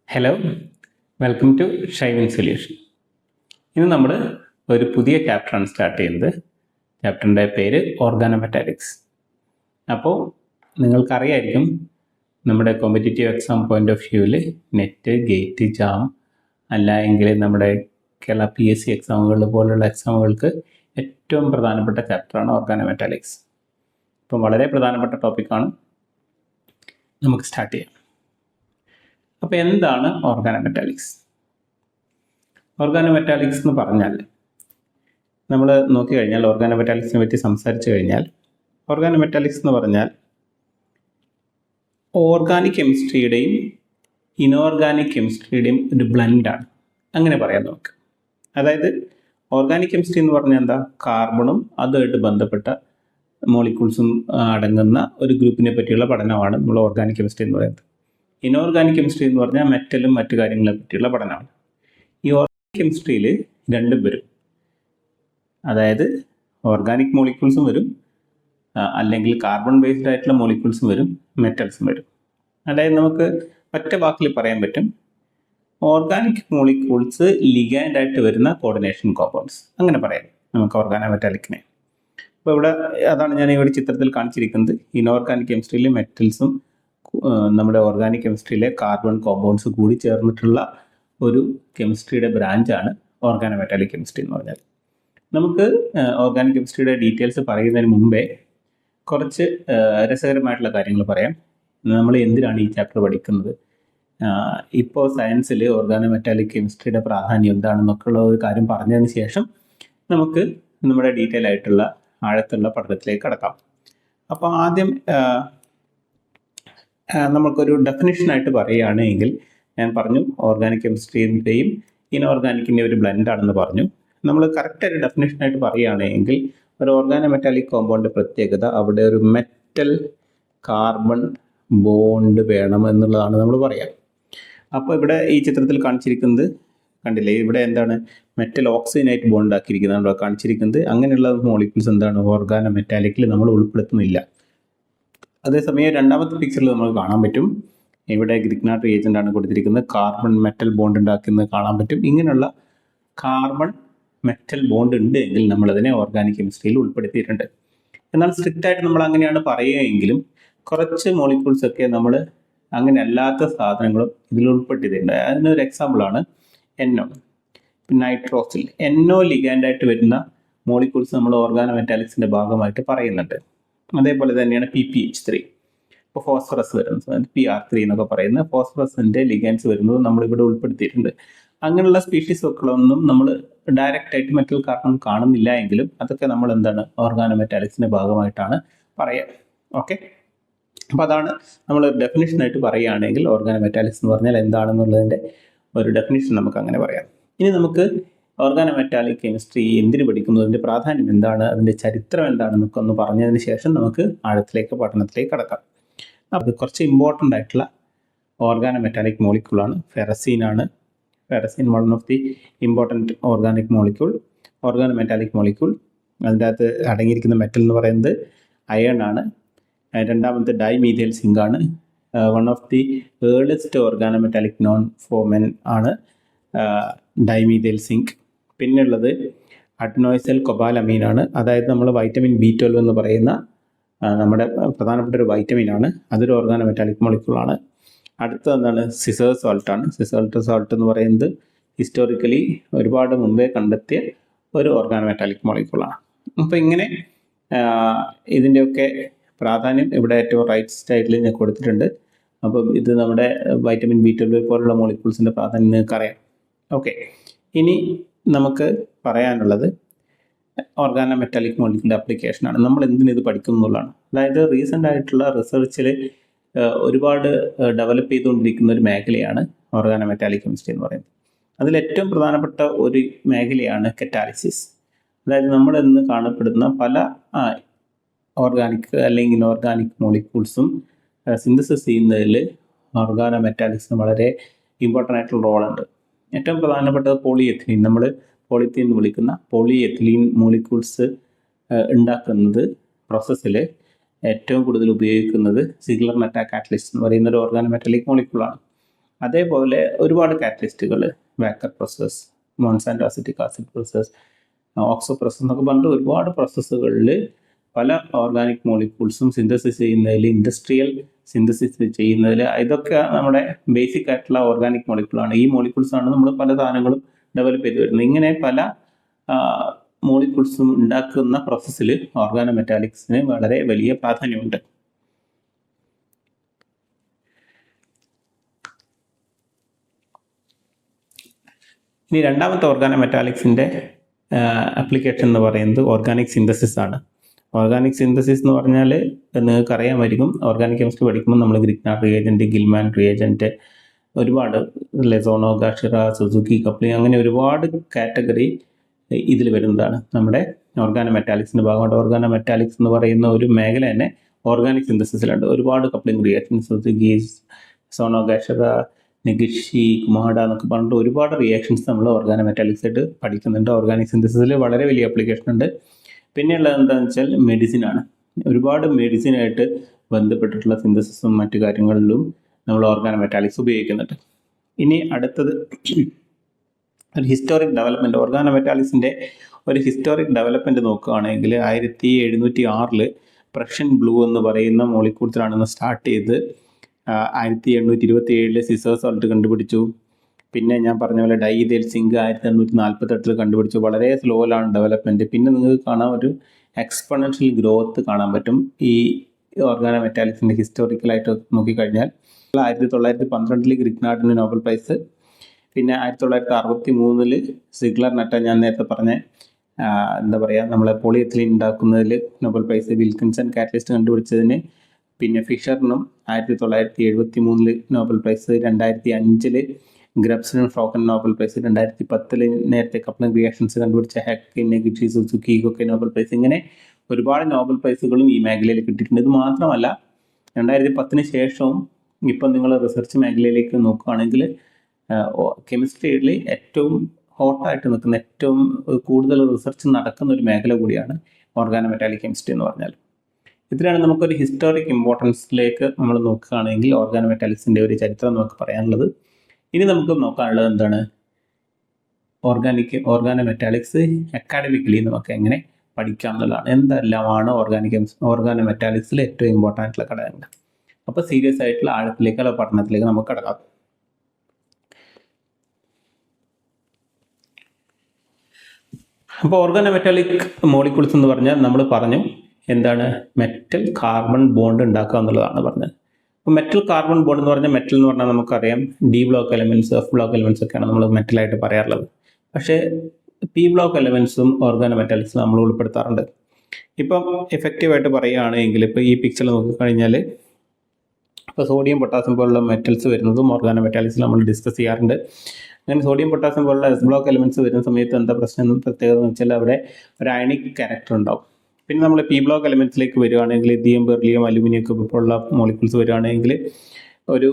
Hello, welcome to Shaivin solution. ഇന്ന് നമ്മൾ ഒരു പുതിയ ചാപ്റ്ററാണ് സ്റ്റാർട്ട് ചെയ്യുന്നത്. ചാപ്റ്ററിൻ്റെ പേര് ഓർഗാനോമെറ്റാലിക്സ്. അപ്പോൾ നിങ്ങൾക്കറിയായിരിക്കും നമ്മുടെ കോമ്പറ്റേറ്റീവ് എക്സാം പോയിൻ്റ് ഓഫ് വ്യൂവിൽ നെറ്റ്, ഗേറ്റ്, ജാം അല്ല എങ്കിൽ നമ്മുടെ കേരള PSC എക്സാമുകൾ പോലുള്ള എക്സാമുകൾക്ക് ഏറ്റവും പ്രധാനപ്പെട്ട ചാപ്റ്ററാണ് ഓർഗാനോമെറ്റാലിക്സ്. അപ്പം വളരെ പ്രധാനപ്പെട്ട ടോപ്പിക്കാണ്. നമുക്ക് സ്റ്റാർട്ട് ചെയ്യാം. അപ്പോൾ എന്താണ് ഓർഗാനോമെറ്റാലിക്സ്? ഓർഗാനോമെറ്റാലിക്സ് എന്ന് പറഞ്ഞാൽ നമ്മൾ നോക്കിക്കഴിഞ്ഞാൽ ഓർഗാനോമെറ്റാലിക്സിനെ പറ്റി സംസാരിച്ചു കഴിഞ്ഞാൽ ഓർഗാനോമെറ്റാലിക്സ് എന്ന് പറഞ്ഞാൽ ഓർഗാനിക് കെമിസ്ട്രിയുടെയും ഇനോർഗാനിക് കെമിസ്ട്രിയുടെയും ഒരു ബ്ലെൻഡാണ്, അങ്ങനെ പറയാം നമുക്ക്. അതായത് ഓർഗാനിക് കെമിസ്ട്രി എന്ന് പറഞ്ഞാൽ എന്താ? കാർബണും അതുമായിട്ട് ബന്ധപ്പെട്ട മോളിക്യൂൾസും അടങ്ങുന്ന ഒരു ഗ്രൂപ്പിനെ പറ്റിയുള്ള പഠനമാണ് നമ്മൾ ഓർഗാനിക് കെമിസ്ട്രി എന്ന് പറയുന്നത്. ഇനോർഗാനിക് കെമിസ്ട്രി എന്ന് പറഞ്ഞാൽ മെറ്റലും മറ്റു കാര്യങ്ങളെ പറ്റിയുള്ള പഠനമാണ്. ഈ ഓർഗാനിക് കെമിസ്ട്രിയിൽ രണ്ടും വരും. അതായത് ഓർഗാനിക് മോളിക്യൂൾസും വരും, അല്ലെങ്കിൽ കാർബൺ ബേസ്ഡ് ആയിട്ടുള്ള മോളിക്യൂൾസും വരും, മെറ്റൽസും വരും. അതായത് നമുക്ക് ഒറ്റ വാക്കിൽ പറയാൻ പറ്റും, ഓർഗാനിക് മോളിക്യൂൾസ് ലിഗാൻഡ് ആയിട്ട് വരുന്ന കോർഡിനേഷൻ കോമ്പൗണ്ട്സ്, അങ്ങനെ പറയാം നമുക്ക് ഓർഗാനോമെറ്റാലിക്കിനെ. അപ്പോൾ ഇവിടെ അതാണ് ഞാൻ ഇവിടെ ചിത്രത്തിൽ കാണിച്ചിരിക്കുന്നത്. ഇനോർഗാനിക് കെമിസ്ട്രിയിൽ മെറ്റൽസും നമ്മുടെ ഓർഗാനിക് കെമിസ്ട്രിയിലെ കാർബൺ കോമ്പൗണ്ട്സ് കൂടി ചേർന്നിട്ടുള്ള ഒരു കെമിസ്ട്രിയുടെ ബ്രാഞ്ചാണ് ഓർഗാനോമെറ്റാലിക് കെമിസ്ട്രി എന്ന് പറഞ്ഞാൽ. നമുക്ക് ഓർഗാനിക് കെമിസ്ട്രിയുടെ ഡീറ്റെയിൽസ് പറയുന്നതിന് മുമ്പേ കുറച്ച് രസകരമായിട്ടുള്ള കാര്യങ്ങൾ പറയാം. നമ്മൾ എന്തിനാണ് ഈ ചാപ്റ്റർ പഠിക്കുന്നത്, ഇപ്പോൾ സയൻസിൽ ഓർഗാനോമെറ്റാലിക് കെമിസ്ട്രിയുടെ പ്രാധാന്യം എന്താണെന്നൊക്കെയുള്ള ഒരു കാര്യം പറഞ്ഞതിന് ശേഷം നമുക്ക് നമ്മുടെ ഡീറ്റെയിൽ ആയിട്ടുള്ള ആഴത്തുള്ള പഠനത്തിലേക്ക് കടക്കാം. അപ്പോൾ ആദ്യം നമുക്കൊരു ഡെഫിനിഷനായിട്ട് പറയുകയാണെങ്കിൽ, ഞാൻ പറഞ്ഞു ഓർഗാനിക് കെമിസ്ട്രിൻ്റെയും ഇനോർഗാനിക്കിൻ്റെ ഒരു ബ്ലെൻഡാണെന്ന് പറഞ്ഞു. നമ്മൾ കറക്റ്റായിട്ട് ഡെഫിനിഷനായിട്ട് പറയുകയാണെങ്കിൽ ഒരു ഓർഗാനോമെറ്റാലിക് കോമ്പൗണ്ട് പ്രത്യേകത അവിടെ ഒരു മെറ്റൽ കാർബൺ ബോണ്ട് വേണം എന്നുള്ളതാണ് നമ്മൾ പറയാം. അപ്പോൾ ഇവിടെ ഈ ചിത്രത്തിൽ കാണിച്ചിരിക്കുന്നത് കണ്ടില്ലേ, ഇവിടെ എന്താണ് മെറ്റൽ ഓക്സിജനായിട്ട് ബോണ്ട് ആക്കിയിരിക്കുന്നതാണ് കാണിച്ചിരിക്കുന്നത്. അങ്ങനെയുള്ള മോളിക്യൂൾസ് എന്താണ് ഓർഗാനോമെറ്റാലിക്കിൽ നമ്മൾ ഉൾപ്പെടുത്തുന്നില്ല. അതേസമയം രണ്ടാമത്തെ പിക്ചറിൽ നമുക്ക് കാണാൻ പറ്റും, ഇവിടെ ഗ്രിഗ്നാർഡ് റിയേജൻ്റ് ആണ് കൊടുത്തിരിക്കുന്നത്, കാർബൺ മെറ്റൽ ബോണ്ട് ഉണ്ടാക്കുന്നത് കാണാൻ പറ്റും. ഇങ്ങനെയുള്ള കാർബൺ മെറ്റൽ ബോണ്ട് ഉണ്ട് എങ്കിൽ നമ്മളതിനെ ഓർഗാനിക് കെമിസ്ട്രിയിൽ ഉൾപ്പെടുത്തിയിട്ടുണ്ട്. എന്നാൽ സ്ട്രിക്റ്റ് ആയിട്ട് നമ്മൾ അങ്ങനെയാണ് പറയുകയെങ്കിലും കുറച്ച് മോളിക്യൂൾസ് ഒക്കെ നമ്മൾ അങ്ങനെ അല്ലാത്ത സാധനങ്ങളും ഇതിൽ ഉൾപ്പെടുത്തിയിട്ടുണ്ട്. അതിനൊരു എക്സാമ്പിളാണ് NO, നൈട്രോസിൽ NO ലിഗാൻഡായിട്ട് വരുന്ന മോളിക്യൂൾസ് നമ്മൾ ഓർഗാനോമെറ്റാലിക്സിൻ്റെ ഭാഗമായിട്ട് പറയുന്നുണ്ട്. അതേപോലെ തന്നെയാണ് PPH3, ഇപ്പോൾ ഫോസ്ഫറസ് വരുന്നത് PR3 എന്നൊക്കെ പറയുന്ന ഫോസ്ഫറസിൻ്റെ ലിഗാൻസ് വരുന്നത് നമ്മളിവിടെ ഉൾപ്പെടുത്തിയിട്ടുണ്ട്. അങ്ങനെയുള്ള സ്പീഷീസൊക്കെയൊന്നും നമ്മൾ ഡയറക്റ്റ് ആയിട്ട് മെറ്റൽ കാർബൺ കാണുന്നില്ല എങ്കിലും അതൊക്കെ നമ്മൾ എന്താണ് ഓർഗാനോമെറ്റാലിക്സിൻ്റെ ഭാഗമായിട്ടാണ് പറയുക. ഓക്കെ, അപ്പോൾ അതാണ് നമ്മൾ ഡെഫിനിഷനായിട്ട് പറയുകയാണെങ്കിൽ ഓർഗാനോമെറ്റാലിക്സ് എന്ന് പറഞ്ഞാൽ എന്താണെന്നുള്ളതിൻ്റെ ഒരു ഡെഫിനിഷൻ നമുക്ക് അങ്ങനെ പറയാം. ഇനി നമുക്ക് ഓർഗാനോമെറ്റാലിക് കെമിസ്ട്രി എന്തിനു പഠിക്കുന്നു, അതിൻ്റെ പ്രാധാന്യം എന്താണ്, അതിൻ്റെ ചരിത്രം എന്താണെന്നൊക്കെ ഒന്ന് പറഞ്ഞതിന് ശേഷം നമുക്ക് ആഴത്തിലേക്ക് പഠനത്തിലേക്ക് കടക്കാം. അത് കുറച്ച് ഇമ്പോർട്ടൻ്റ് ആയിട്ടുള്ള ഓർഗാനോമെറ്റാലിക് മോളിക്യൂളാണ് ഫെറസീനാണ്. Ferrocene one of the important organic molecule, organometallic molecule. അതിൻ്റെ അകത്ത് അടങ്ങിയിരിക്കുന്ന മെറ്റൽ എന്ന് പറയുന്നത് അയൺ ആണ്. രണ്ടാമത്തെ ഡൈമീഥൈൽ സിങ്ക് ആണ്. One of the earliest organometallic known for men ആണ് ഡൈമീഥൈൽ സിങ്ക്. പിന്നുള്ളത് അഡ്നോയ്സൽ കൊബാലമീൻ ആണ്. അതായത് നമ്മൾ വൈറ്റമിൻ B12 എന്ന് പറയുന്ന നമ്മുടെ പ്രധാനപ്പെട്ട ഒരു വൈറ്റമിൻ ആണ്. അതൊരു ഓർഗാനോമെറ്റാലിക് മോളിക്യൂളാണ്. അടുത്തത് എന്താണ്? സിസർ സോൾട്ട് ആണ്. സിസർ സോൾട്ട് എന്ന് പറയുന്നത് ഹിസ്റ്റോറിക്കലി ഒരുപാട് മുമ്പേ കണ്ടെത്തിയ ഒരു ഓർഗാനോമെറ്റാലിക് മോളിക്യൂളാണ്. അപ്പോൾ ഇങ്ങനെ ഇതിൻ്റെയൊക്കെ പ്രാധാന്യം ഇവിടെ ഏറ്റവും റൈറ്റ് സൈഡിൽ ഞാൻ കൊടുത്തിട്ടുണ്ട്. അപ്പം ഇത് നമ്മുടെ വൈറ്റമിൻ B12 പോലുള്ള മോളിക്യൂൾസിൻ്റെ പ്രാധാന്യം നിങ്ങൾക്കറിയാം. ഓക്കെ, ഇനി നമുക്ക് പറയാനുള്ളത് ഓർഗാനോമെറ്റാലിക് മോളിക്യൂളിൻ്റെ ആപ്ലിക്കേഷനാണ്. നമ്മൾ എന്തിനു ഇത് പഠിക്കുന്നു എന്നുള്ളതാണ്. അതായത് റീസെൻ്റ് ആയിട്ടുള്ള റിസർച്ചിൽ ഒരുപാട് ഡെവലപ്പ് ചെയ്തുകൊണ്ടിരിക്കുന്ന ഒരു മേഖലയാണ് ഓർഗാനോമെറ്റാലിക് കെമിസ്ട്രി എന്ന് പറയുന്നത്. അതിൽ ഏറ്റവും പ്രധാനപ്പെട്ട ഒരു മേഖലയാണ് കറ്റാലിസിസ്. അതായത് നമ്മൾ ഇന്ന് കാണപ്പെടുന്ന പല ഓർഗാനിക് അല്ലെങ്കിൽ ഇനോർഗാനിക് മോളിക്യൂൾസും സിന്തസിസ് ചെയ്യുന്നതിൽ ഓർഗാനോമെറ്റാലിക്സിന് വളരെ ഇമ്പോർട്ടൻ്റ് ആയിട്ടുള്ള റോളുണ്ട്. ഏറ്റവും പ്രധാനപ്പെട്ടത് പോളിയെത്തിലീൻ, നമ്മൾ പോളിത്തീൻ എന്ന് വിളിക്കുന്ന പോളിയെത്തിലീൻ മോളിക്യൂൾസ് ഉണ്ടാക്കുന്നത് പ്രോസസ്സിൽ ഏറ്റവും കൂടുതൽ ഉപയോഗിക്കുന്നത് സിഗ്ലർ മെറ്റാ കാറ്റലിസ്റ്റ് എന്ന് പറയുന്ന ഒരു ഓർഗാനോമെറ്റാലിക് മോളിക്യൂളാണ്. അതേപോലെ ഒരുപാട് കാറ്റലിസ്റ്റുകൾ, Wacker process, Monsanto acetic acid process, oxo process എന്നൊക്കെ പറഞ്ഞിട്ട് ഒരുപാട് പ്രോസസ്സുകളിൽ പല ഓർഗാനിക് മോളിക്യൂൾസും സിന്തസിസ് ചെയ്യുന്നതിൽ, ഇൻഡസ്ട്രിയൽ സിന്തസിസ് ചെയ്യുന്നതിൽ, ഇതൊക്കെ നമ്മുടെ ബേസിക് ആയിട്ടുള്ള ഓർഗാനിക് മോളിക്യൂളാണ്. ഈ മോളിക്യൂൾസാണ് നമ്മൾ പല സാധനങ്ങളും ഡെവലപ്പ് ചെയ്ത് വരുന്നത്. ഇങ്ങനെ പല മോളിക്യൂൾസും ഉണ്ടാക്കുന്ന പ്രോസസ്സിൽ ഓർഗാനോ മെറ്റാലിക്സിന് വളരെ വലിയ പ്രാധാന്യമുണ്ട്. ഇനി രണ്ടാമത്തെ ഓർഗാനോ മെറ്റാലിക്സിൻ്റെ ആപ്ലിക്കേഷൻ എന്ന് പറയുന്നത് ഓർഗാനിക് സിന്തസിസ് ആണ്. ഓർഗാനിക് സിന്തസിസ് എന്ന് പറഞ്ഞാൽ നിങ്ങൾക്ക് അറിയാമായിരിക്കും, ഓർഗാനിക് കെമിസ്ട്രി പഠിക്കുമ്പോൾ നമ്മൾ ഗ്രിഗ്നാർഡ് റിയേജൻറ്റ്, ഗിൽമാൻ റിയേജൻറ്റ്, ഒരുപാട് ലെസോണോ, ഗാഷിറ, സുസുക്കി കപ്ലിംഗ്, അങ്ങനെ ഒരുപാട് കാറ്റഗറി ഇതിൽ വരുന്നതാണ്. നമ്മുടെ ഓർഗാനോ മെറ്റാലിക്സിൻ്റെ ഭാഗമായിട്ട് ഓർഗാനോ മെറ്റാലിക്സ് എന്ന് പറയുന്ന ഒരു മേഖല തന്നെ ഓർഗാനിക് സിന്തസിസിലുണ്ട്. ഒരുപാട് കപ്ലിംഗ് റിയാക്ഷൻ, സുസുക്കി, സോണോ, ഗാഷിറ, നിഗിഷി, കുമാഡ എന്നൊക്കെ പറഞ്ഞിട്ട് ഒരുപാട് റിയാക്ഷൻസ് നമ്മൾ ഓർഗാനോ മെറ്റാലിക്സ് ആയിട്ട് പഠിക്കുന്നുണ്ട്. ഓർഗാനിക് സിന്തസിസിൽ വളരെ വലിയ ആപ്ലിക്കേഷൻ ഉണ്ട്. പിന്നെയുള്ളത് എന്താണെന്ന് വെച്ചാൽ മെഡിസിനാണ്. ഒരുപാട് മെഡിസിനായിട്ട് ബന്ധപ്പെട്ടിട്ടുള്ള സിന്തസിസും മറ്റു കാര്യങ്ങളിലും നമ്മൾ ഓർഗാനോ മെറ്റാലിക്സ് ഉപയോഗിക്കുന്നുണ്ട്. ഇനി അടുത്തത് ഒരു ഹിസ്റ്റോറിക് ഡെവലപ്മെൻറ്റ്. ഓർഗാനോ മെറ്റാലിക്സിൻ്റെ ഒരു ഹിസ്റ്റോറിക് ഡെവലപ്മെൻറ്റ് നോക്കുകയാണെങ്കിൽ 1706 പ്രഷ്യൻ ബ്ലൂ എന്ന് പറയുന്ന മോളിക്യൂൾസിലാണെന്ന് സ്റ്റാർട്ട് ചെയ്ത് 1827 സിസേഴ്സ് സോൾട്ട് കണ്ടുപിടിച്ചു. പിന്നെ ഞാൻ പറഞ്ഞ പോലെ ഡൈഇഥൈൽ സിങ്ക് 1848 കണ്ടുപിടിച്ചു. വളരെ സ്ലോയിലാണ് ഡെവലപ്മെൻറ്റ്. പിന്നെ നിങ്ങൾക്ക് കാണാൻ ഒരു എക്സ്പൊണൻഷ്യൽ ഗ്രോത്ത് കാണാൻ പറ്റും ഈ ഓർഗാനോ മെറ്റാലിക്സിൻ്റെ ഹിസ്റ്റോറിക്കലായിട്ട് നോക്കിക്കഴിഞ്ഞാൽ. 1912 ഗ്രിഗ്നാർഡിന് നോബൽ പ്രൈസ്, പിന്നെ 1963 സിഗ്ലർ നട്ട, ഞാൻ നേരത്തെ പറഞ്ഞ എന്താ പറയുക, നമ്മളെ പോളിയെത്തിലീൻ ഉണ്ടാക്കുന്നതിൽ നോബൽ പ്രൈസ്, വിൽക്കിൻസൺ കാറ്റലിസ്റ്റ് കണ്ടുപിടിച്ചതിന്, പിന്നെ ഫിഷറിനും 1973 നോബൽ പ്രൈസ്, 2005 ഗ്രബ്സനും ഫ്രോക്കൻ നോബൽ പ്രൈസ്, 2010 നേരത്തെ കപ്ലിംഗ് റിയാക്ഷൻസ് കണ്ടുപിടിച്ച ഹെക്ക്, നിഗിഷി, സുസുക്കി ഒക്കെ നോബൽ പ്രൈസ്. ഇങ്ങനെ ഒരുപാട് നോബൽ പ്രൈസുകളും ഈ മേഖലയിൽ കിട്ടിയിട്ടുണ്ട്. ഇത് മാത്രമല്ല 2010 ശേഷവും ഇപ്പം നിങ്ങൾ റിസർച്ച് മേഖലയിലേക്ക് നോക്കുകയാണെങ്കിൽ കെമിസ്ട്രിയിൽ ഏറ്റവും ഹോട്ടായിട്ട് നിൽക്കുന്ന, ഏറ്റവും കൂടുതൽ റിസർച്ച് നടക്കുന്ന ഒരു മേഖല കൂടിയാണ് ഓർഗാനോ മെറ്റാലിക് കെമിസ്ട്രി എന്ന് പറഞ്ഞാൽ. ഇതിലാണ് നമുക്കൊരു ഹിസ്റ്റോറിക് ഇമ്പോർട്ടൻസിലേക്ക് നമ്മൾ നോക്കുകയാണെങ്കിൽ ഓർഗാനോ മെറ്റാലിക്സിൻ്റെ ഒരു ചരിത്രം നമുക്ക് പറയാനുള്ളത്. ഇനി നമുക്ക് നോക്കാനുള്ളത് എന്താണ്, ഓർഗാനോ മെറ്റാലിക്സ് അക്കാഡമിക്കലി നമുക്ക് എങ്ങനെ പഠിക്കാം എന്നുള്ളതാണ്. എന്തെല്ലാമാണ് ഓർഗാനോ മെറ്റാലിക്സിൽ ഏറ്റവും ഇമ്പോർട്ടൻ്റ് ആയിട്ടുള്ള ഘടകങ്ങൾ. അപ്പോൾ സീരിയസ് ആയിട്ടുള്ള ആഴത്തിലേക്കുള്ള പഠനത്തിലേക്ക് നമുക്ക് കടക്കാം. അപ്പോൾ ഓർഗാനോ മെറ്റാലിക് മോളിക്യൂൾസ് എന്ന് പറഞ്ഞാൽ നമ്മൾ പറഞ്ഞു എന്താണ്, മെറ്റൽ കാർബൺ ബോണ്ട് ഉണ്ടാക്കുക എന്നുള്ളതാണ് പറഞ്ഞത്. അപ്പോൾ മെറ്റൽ കാർബൺ ബോണ്ട് എന്ന് പറഞ്ഞാൽ, മെറ്റൽ എന്ന് പറഞ്ഞാൽ നമുക്കറിയാം D block elements, F block elements ഒക്കെയാണ് നമ്മൾ മെറ്റലായിട്ട് പറയാറുള്ളത്. പക്ഷേ പി ബ്ലോക്ക് എലമെൻറ്റ്സും ഓർഗാനോ മെറ്റാലിക്സും നമ്മൾ ഉൾപ്പെടുത്താറുണ്ട്. ഇപ്പം എഫക്റ്റീവായിട്ട് പറയുകയാണെങ്കിൽ ഇപ്പോൾ ഈ പിക്ചറിൽ നോക്കിക്കഴിഞ്ഞാൽ ഇപ്പോൾ സോഡിയം പൊട്ടാസ്യം പോലുള്ള മെറ്റൽസ് വരുന്നതും ഓർഗാനോ മെറ്റാലിക്സിൽ നമ്മൾ ഡിസ്കസ് ചെയ്യാറുണ്ട്. അങ്ങനെ സോഡിയം പൊട്ടാസ്യം പോലുള്ള എസ് ബ്ലോക്ക് എലമെൻറ്റ്സ് വരുന്ന സമയത്ത് എന്താ പ്രശ്നം, പ്രത്യേകത എന്ന് വെച്ചാൽ അവിടെ ഒരു അയണിക് ക്യാരക്ടർ ഉണ്ടാവും. പിന്നെ നമ്മൾ പി ബ്ലോക്ക് എലമെൻറ്റ്സിലേക്ക് വരികയാണെങ്കിൽ ലിഥിയം, ബെർലിയം, അലുമിനിയം ഒക്കെ പോലുള്ള മോളിക്യൂൾസ് വരികയാണെങ്കിൽ ഒരു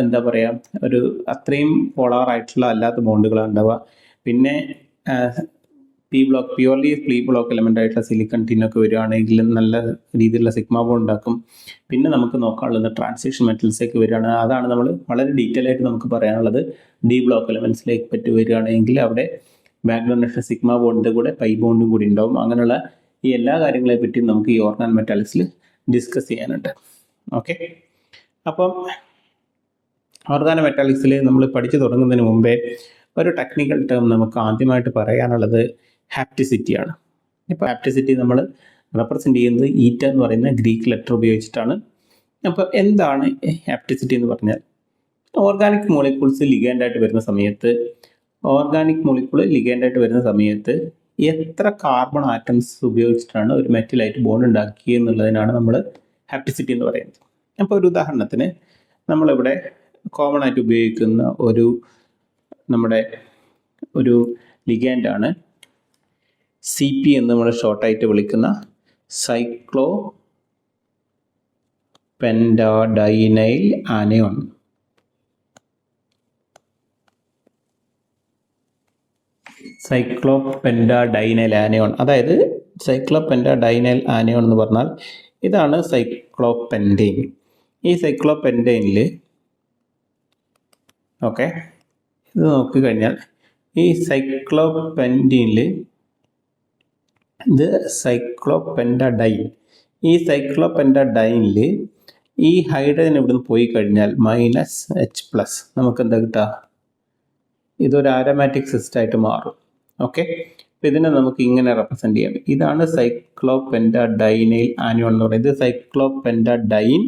എന്താ പറയുക, ഒരു അത്രയും പോളാറായിട്ടുള്ള അല്ലാത്ത ബോണ്ടുകളാണ് ഉണ്ടാവുക. പിന്നെ P block, purely P block element ആയിട്ടുള്ള സിലിക്കൺ ടിന്നൊക്കെ വരികയാണെങ്കിൽ നല്ല രീതിയിലുള്ള സിഗ്മ ബോണ്ട് ഉണ്ടാക്കും. പിന്നെ നമുക്ക് നോക്കാനുള്ളത് ട്രാൻസിഷൻ മെറ്റൽസൊക്കെ വരികയാണ്. അതാണ് നമ്മൾ വളരെ ഡീറ്റെയിൽ ആയിട്ട് നമുക്ക് പറയാനുള്ളത്. ഡി ബ്ലോക്ക് എലമെൻറ്റ്സിലേക്ക് പറ്റി വരികയാണെങ്കിൽ അവിടെ ബാക്ക്ഗ്രൗണ്ട് സിഗ്മ ബോണ്ടിൻ്റെ കൂടെ പൈ ബോണ്ടും കൂടി ഉണ്ടാവും. അങ്ങനെയുള്ള ഈ എല്ലാ കാര്യങ്ങളെ പറ്റി നമുക്ക് ഈ ഓർഗാനോ മെറ്റാലിക്സിൽ ഡിസ്കസ് ചെയ്യാനുണ്ട്. ഓക്കെ, അപ്പം ഓർഗാനോ മെറ്റാലിക്സിൽ നമ്മൾ പഠിച്ചു തുടങ്ങുന്നതിന് മുമ്പേ ഒരു ടെക്നിക്കൽ ടേം നമുക്ക് ആദ്യമായിട്ട് പറയാനുള്ളത് ഹാപ്റ്റിസിറ്റിയാണ്. ഇപ്പോൾ ഹാപ്റ്റിസിറ്റി നമ്മൾ റെപ്രസെൻ്റ് ചെയ്യുന്നത് ഈറ്റ എന്ന് പറയുന്ന ഗ്രീക്ക് ലെറ്റർ ഉപയോഗിച്ചിട്ടാണ്. അപ്പോൾ എന്താണ് ഹാപ്റ്റിസിറ്റി എന്ന് പറഞ്ഞാൽ, ഓർഗാനിക് മോളിക്യൂൾസ് ലിഗാൻഡായിട്ട് വരുന്ന സമയത്ത് എത്ര കാർബൺ ആറ്റംസ് ഉപയോഗിച്ചിട്ടാണ് ഒരു മെറ്റലായിട്ട് ബോണ്ട് ഉണ്ടാക്കിയത് എന്നുള്ളതിനാണ് നമ്മൾ ഹാപ്റ്റിസിറ്റി എന്ന് പറയുന്നത്. അപ്പോൾ ഒരു ഉദാഹരണത്തിന് നമ്മളിവിടെ കോമൺ ആയിട്ട് ഉപയോഗിക്കുന്ന നമ്മുടെ ഒരു ലിഗാൻഡാണ് CP എന്ന് നമ്മൾ ഷോർട്ടായിട്ട് വിളിക്കുന്ന സൈക്ലോ പെൻറ്റാഡൈനൈൽ ആനയോൺ. സൈക്ലോപെൻറ്റാഡൈനൈൽ ആനയോൺ, അതായത് സൈക്ലോപെൻറ്റാഡൈനൈൽ ആനയോൺ എന്ന് പറഞ്ഞാൽ ഇതാണ് സൈക്ലോപെൻറ്റെയിൻ. ഈ സൈക്ലോപെൻറ്റെയിനിൽ ഓക്കെ, ഇത് നോക്കിക്കഴിഞ്ഞാൽ ഈ സൈക്ലോപെൻറ്റീനിൽ ഇത് സൈക്ലോപെൻറ്റാഡൈൻ. ഈ സൈക്ലോപെൻറ്റാഡൈനിൽ ഈ ഹൈഡ്രജൻ ഇവിടുന്ന് പോയി കഴിഞ്ഞാൽ -H+, നമുക്ക് എന്താ കിട്ടുക? ഇതൊരു ആരോമാറ്റിക് സിസ്റ്റമായിട്ട് മാറും. ഓക്കെ, അപ്പോൾ ഇതിനെ നമുക്ക് ഇങ്ങനെ റെപ്രസെൻറ്റ് ചെയ്യാം. ഇതാണ് സൈക്ലോപെൻറ്റാഡൈനൈൽ ആനിയോൺ എന്ന് പറയുന്നത്. ഇത് സൈക്ലോപെൻറ്റാഡൈൻ.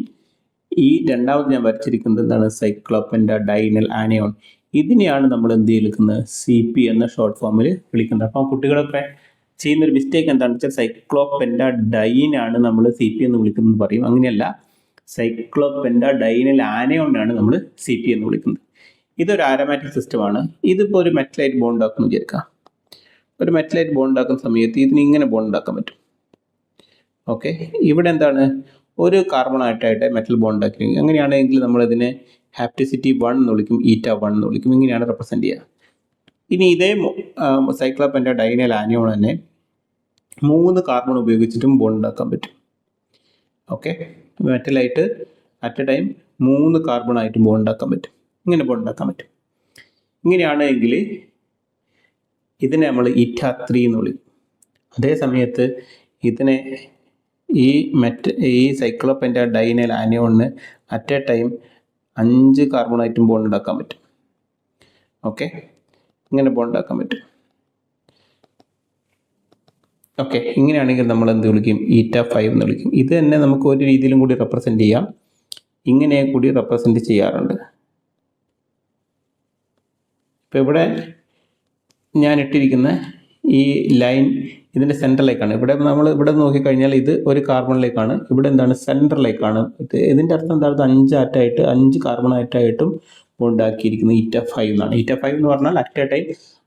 ഈ രണ്ടാമത് ഞാൻ വരച്ചിരിക്കുന്നത് എന്താണ്? സൈക്ലോപെൻറ്റാഡൈനൈൽ ആനിയോൺ. ഇതിനെയാണ് നമ്മൾ എന്ത് വിളിക്കുന്നത്? CP എന്ന ഷോർട്ട് ഫോമിൽ വിളിക്കുന്നത്. അപ്പം കുട്ടികളൊക്കെ ചെയ്യുന്നൊരു മിസ്റ്റേക്ക് എന്താണെന്ന് വെച്ചാൽ സൈക്ലോപെൻറ്റാഡൈൻ ആണ് നമ്മൾ CP എന്ന് വിളിക്കുന്നത് പറയും. അങ്ങനെയല്ല, സൈക്ലോപെൻറ്റാഡൈനൈൽ ആനിയോണിനാണ് നമ്മൾ CP എന്ന് വിളിക്കുന്നത്. ഇതൊരു ആരോമാറ്റിക് സിസ്റ്റമാണ്. ഇതിപ്പോൾ ഒരു മെറ്റലൈറ്റ് ബോണ്ട് ഉണ്ടാക്കുന്നു വിചാരിക്കാം. ഒരു മെറ്റലൈറ്റ് ബോണ്ട് ഉണ്ടാക്കുന്ന സമയത്ത് ഇതിന് ഇങ്ങനെ ബോണ്ട് ഉണ്ടാക്കാൻ പറ്റും. ഓക്കെ, ഇവിടെ എന്താണ്? ഒരു കാർബണായിട്ടായിട്ട് മെറ്റൽ ബോണ്ട് ഉണ്ടാക്കി. അങ്ങനെയാണെങ്കിൽ നമ്മളിതിനെ ഹാപ്റ്റിസിറ്റി 1 എന്ന് വിളിക്കും, η1 എന്ന് വിളിക്കും. ഇങ്ങനെയാണ് റെപ്രസെൻറ്റ് ചെയ്യുക. ഇനി ഇതേ സൈക്ലോപെൻറ്റാഡൈനൈൽ ആനിയോൺ തന്നെ 3 കാർബൺ ഉപയോഗിച്ചിട്ടും ബോണ്ട് ഉണ്ടാക്കാൻ പറ്റും. ഓക്കെ, മെറ്റലായിട്ട് അറ്റ് എ ടൈം 3 കാർബണായിട്ട് ബോണ്ട് ഉണ്ടാക്കാൻ പറ്റും. ഇങ്ങനെ ബോണ്ട് ഉണ്ടാക്കാൻ പറ്റും. ഇങ്ങനെയാണെങ്കിൽ ഇതിനെ നമ്മൾ η3 എന്ന് വിളിക്കും. അതേ സമയത്ത് ഇതിനെ ഈ സൈക്ലോപെൻറ്റാഡൈനൈൽ ആനിയോണിന് അറ്റ് എ ടൈം 5 കാർബണായിട്ടും ബോണ്ട് ഉണ്ടാക്കാൻ പറ്റും. ഓക്കെ, ഇങ്ങനെ ബോണ്ട് ഉണ്ടാക്കാൻ പറ്റും. ഓക്കെ, ഇങ്ങനെയാണെങ്കിൽ നമ്മൾ എന്ത് വിളിക്കും? η5 എന്ന് വിളിക്കും. ഇത് തന്നെ നമുക്ക് ഒരു രീതിയിലും കൂടി റെപ്രസെൻറ്റ് ചെയ്യാം. ഇങ്ങനെ കൂടി റെപ്രസെൻറ്റ് ചെയ്യാറുണ്ട്. ഇപ്പോൾ ഇവിടെ ഞാൻ ഇട്ടിരിക്കുന്ന ഈ ലൈൻ ഇതിൻ്റെ സെൻറ്ററിലേക്കാണ്. ഇവിടെ നോക്കിക്കഴിഞ്ഞാൽ ഇത് ഒരു കാർബണിലേക്കാണ്. ഇവിടെ എന്താണ്? സെൻറ്ററിലേക്കാണ്. ഇതിൻ്റെ അർത്ഥം എന്താണ്? 5 ആറ്റായിട്ട് 5 കാർബണായിട്ടായിട്ടും ബോണ്ട് ഉണ്ടാക്കിയിരിക്കുന്നത് η5 എന്നാണ്. η5 എന്ന് പറഞ്ഞാൽ അറ്റ് എ ടൈം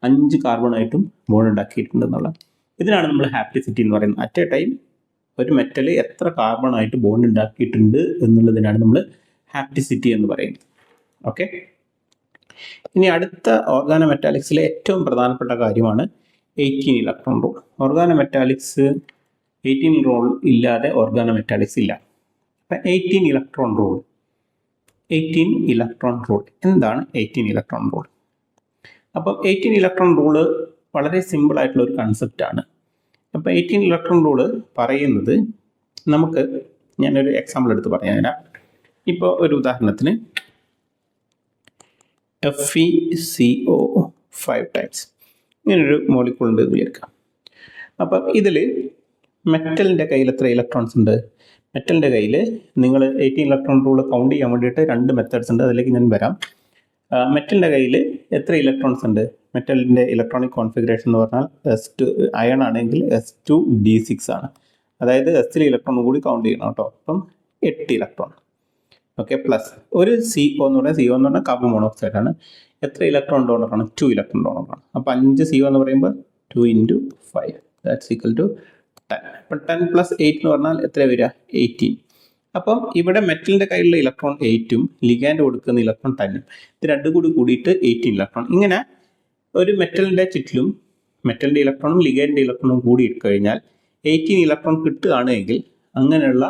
5 കാർബണായിട്ടും ബോണ്ട് ഉണ്ടാക്കിയിട്ടുണ്ട് എന്നുള്ളത്. ഇതിനാണ് നമ്മൾ ഹാപ്റ്റിസിറ്റി എന്ന് പറയുന്നത്. അറ്റ് എ ടൈം ഒരു മെറ്റൽ എത്ര കാർബണായിട്ട് ബോണ്ട് ഉണ്ടാക്കിയിട്ടുണ്ട് എന്നുള്ളതിനാണ് നമ്മൾ ഹാപ്റ്റിസിറ്റി എന്ന് പറയുന്നത്. ഓക്കെ, ഇനി അടുത്ത ഓർഗാനോമെറ്റാലിക്സിലെ ഏറ്റവും പ്രധാനപ്പെട്ട കാര്യമാണ് 18 ഇലക്ട്രോൺ റൂൾ. ഓർഗാനോമെറ്റാലിക്സ് 18 റൂൾ ഇല്ലാതെ ഓർഗാനോമെറ്റാലിക്സ് ഇല്ല. അപ്പം 18 ഇലക്ട്രോൺ റൂൾ. എന്താണ് 18 ഇലക്ട്രോൺ റൂൾ? അപ്പം 18 ഇലക്ട്രോൺ റൂള് വളരെ സിമ്പിൾ ആയിട്ടുള്ള ഒരു കൺസെപ്റ്റാണ്. അപ്പം 18 ഇലക്ട്രോൺ റൂള് പറയുന്നത്, നമുക്ക് ഞാനൊരു എക്സാമ്പിൾ എടുത്ത് പറഞ്ഞുതരാം. ഇപ്പോൾ ഒരു ഉദാഹരണത്തിന് FeCO5 ടൈംസ് ഇങ്ങനൊരു മോളിക്കൂൾ ഉണ്ട് എന്ന് വിചാരിക്കാം. അപ്പം ഇതിൽ മെറ്റലിൻ്റെ കയ്യിൽ എത്ര ഇലക്ട്രോൺസ് ഉണ്ട്? മെറ്റലിൻ്റെ കയ്യിൽ നിങ്ങൾ 18 ഇലക്ട്രോൺ റൂൾ കൗണ്ട് ചെയ്യാൻ വേണ്ടിയിട്ട് 2 മെത്തേഡ്സ് ഉണ്ട്. അതിലേക്ക് ഞാൻ വരാം. മെറ്റലിൻ്റെ കയ്യിൽ എത്ര ഇലക്ട്രോൺസ് ഉണ്ട്? മെറ്റലിൻ്റെ ഇലക്ട്രോണിക് കോൺഫിഗറേഷൻ എന്ന് പറഞ്ഞാൽ S2 അയൺ ആണെങ്കിൽ S2d6 ആണ്. അതായത് S3 ഇലക്ട്രോൺ കൂടി കൗണ്ട് ചെയ്യണം കേട്ടോ. അപ്പം 8 ഇലക്ട്രോൺ. ഓക്കെ, പ്ലസ് ഒരു CO എന്ന് പറഞ്ഞാൽ കാർബൺ മോണോക്സൈഡ് ആണ്. എത്ര ഇലക്ട്രോൺ ഡോണറാണ്? 2 ഇലക്ട്രോൺ ഡോണറാണ്. അപ്പോൾ 5 CO എന്ന് പറയുമ്പോൾ 2 × 5 ദാറ്റ്സ് ഈക്വൽ ടു 10. അപ്പം 10 + 8 എന്ന് പറഞ്ഞാൽ എത്ര വരിക? 18. അപ്പം ഇവിടെ മെറ്റലിൻ്റെ കയ്യിലുള്ള ഇലക്ട്രോൺ 8ഉം ലിഗാൻഡ് കൊടുക്കുന്ന ഇലക്ട്രോൺ 10ഉം ഇത് രണ്ടും കൂടി കൂടിയിട്ട് 18 ഇലക്ട്രോൺ. ഇങ്ങനെ ഒരു മെറ്റലിൻ്റെ ചുറ്റിലും മെറ്റലിൻ്റെ ഇലക്ട്രോണും ലിഗാൻഡിൻ്റെ ഇലക്ട്രോണും കൂടി ഇട്ടുകഴിഞ്ഞാൽ 18 ഇലക്ട്രോൺ കിട്ടുകയാണെങ്കിൽ അങ്ങനെയുള്ള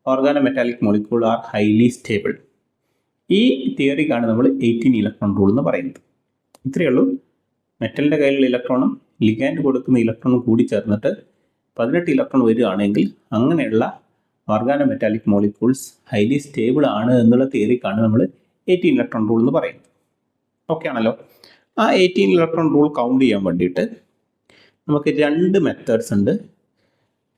organometallic molecule are highly stable. ഈ തിയറിക്കാണ് നമ്മൾ 18 ഇലക്ട്രോൺ റൂൾ എന്ന് പറയുന്നത്. ഇത്രയേ ഉള്ളൂ. മെറ്റലിൻ്റെ കയ്യിലുള്ള ഇലക്ട്രോണും ലിഗാൻഡ് കൊടുക്കുന്ന ഇലക്ട്രോണും കൂടി ചേർന്നിട്ട് 18 ഇലക്ട്രോൺ വരികയാണെങ്കിൽ അങ്ങനെയുള്ള ഓർഗാനോമെറ്റാലിക് മോളിക്യൂൾസ് ഹൈലി സ്റ്റേബിൾ ആണ് എന്നുള്ള തിയറിക്കാണ് നമ്മൾ 18 ഇലക്ട്രോൺ റൂൾ എന്ന് പറയുന്നത്. ഓക്കെ ആണല്ലോ. ആ 18 ഇലക്ട്രോൺ റൂൾ കൗണ്ട് ചെയ്യാൻ വേണ്ടിയിട്ട് നമുക്ക് 2 മെത്തേഡ്സ് ഉണ്ട്.